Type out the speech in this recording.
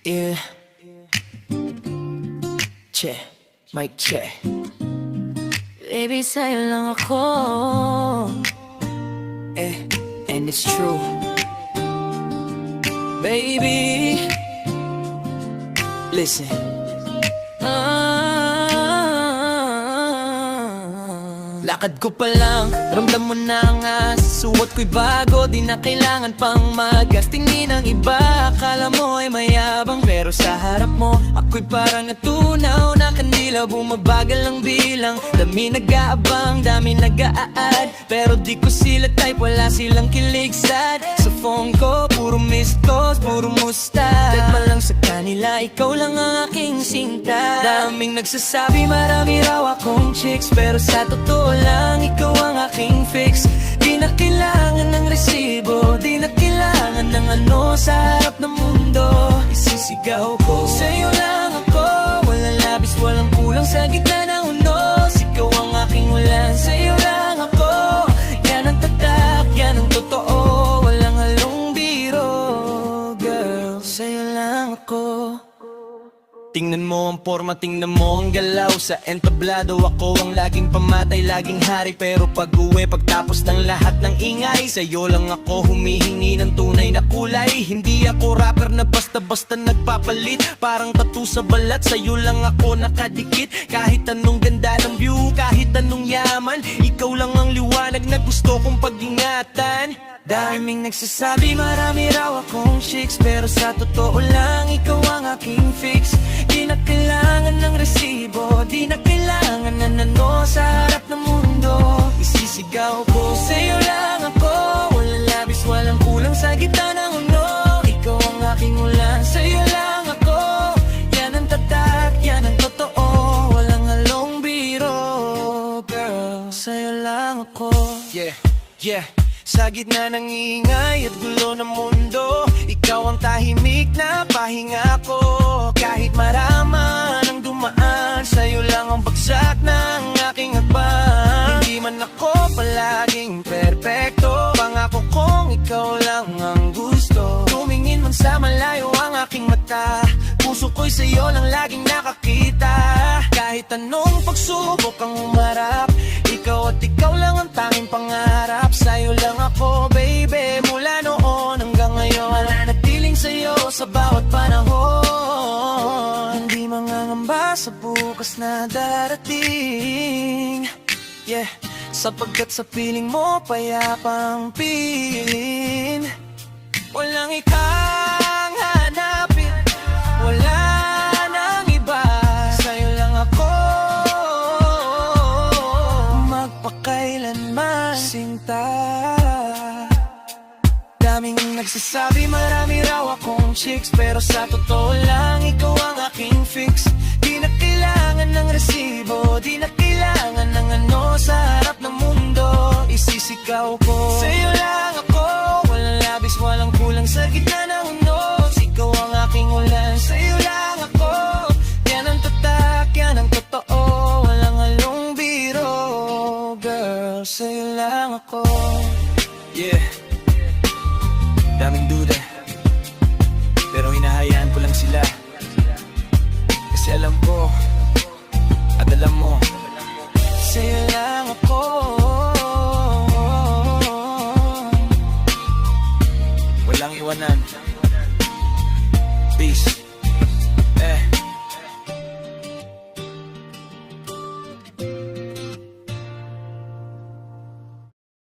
Yeah. Check. Mic check. Baby, sa'yo lang ako. And it's true. Baby, listen. Lakad ko pa lang, ramdam mo na nga. Suot ko'y bago, di na kailangan pang magastingin ng iba. Akala mo ay mayabang, pero sa harap mo ako'y parang natunaw na kandila. Bumabagal ang bilang, dami nag-aabang, dami nag-a-add. Pero di ko sila type, wala silang kilig sad. Sa phone ko, puro missed calls, puro musta. Deadma lang sa kanila, ikaw lang ang aking sinta. Daming nagsasabi, marami raw akong chicks, pero sa totoo lang, ikaw ang aking fix. Di na kailangan ng resibo, di na kailangan ng ano sa harap ng mundo. Isisigaw ko, sa'yo lang ako. Walang labis, walang kulang sa gitna ng unos. Ikaw ang aking ulan, sa'yo lang ako. Yan ang tatak, yan ang totoo. Walang halong biro, girl, sa'yo lang ako. Tingnan mo ang forma, tingnan mo ang galaw. Sa entablado ako ang laging pamatay, laging hari. Pero pag-uwi, pagtapos ng lahat ng ingay, sa'yo lang ako humihingi ng tunay na kulay. Hindi ako rapper na basta-basta nagpapalit. Parang tattoo sa balat, sa'yo lang ako nakadikit. Kahit anong ganda ng view, kahit anong yaman, ikaw lang ang liwanag na gusto kong pag-ingatan. Daming nagsasabi, marami raw akong chicks, pero sa totoo lang, ikaw ang aking fix. Di na kailangan ng resibo, di na kailangan ng ano sa harap ng mundo. Isisigaw ko, sa'yo lang ako. Walang labis, walang kulang sa gitna ng uno. Ikaw ang aking ulan, sa'yo lang ako. Yan ang tatak, yan ang totoo. Walang halong biro, girl, sa'yo lang ako. Yeah, yeah. Sa gitna ng ingay at gulo ng mundo, ikaw ang tahimik na pahinga ko. Kahit marama ng dumaan, sa'yo lang ang bagsak ng aking hakbang. Hindi man ako palaging perpekto, pangako kong ikaw lang ang gusto. Tumingin man sa malayo ang aking mata, puso ko'y sa'yo lang laging nakakita. Kahit anong pagsubok ang umarap, ikaw at ikaw lang ang tanging pangarap. Sa'yo lang ako, baby, mula noon hanggang ngayon. Mananatiling sa'yo sa bawat panahon. Hindi mangangamba sa bukas na darating. Yeah, sapagkat sa piling mo payapang piling. Walang ikang hanapin, wala nang iba. Sa'yo lang ako magpakailanman, sinta. Daming nagsasabi, marami raw akong chicks, pero sa totoo lang, ikaw ang aking fix. Di na kailangan ng resibo, di na kailangan ng ano sa harap ng mundo. Isisigaw ko, sa'yo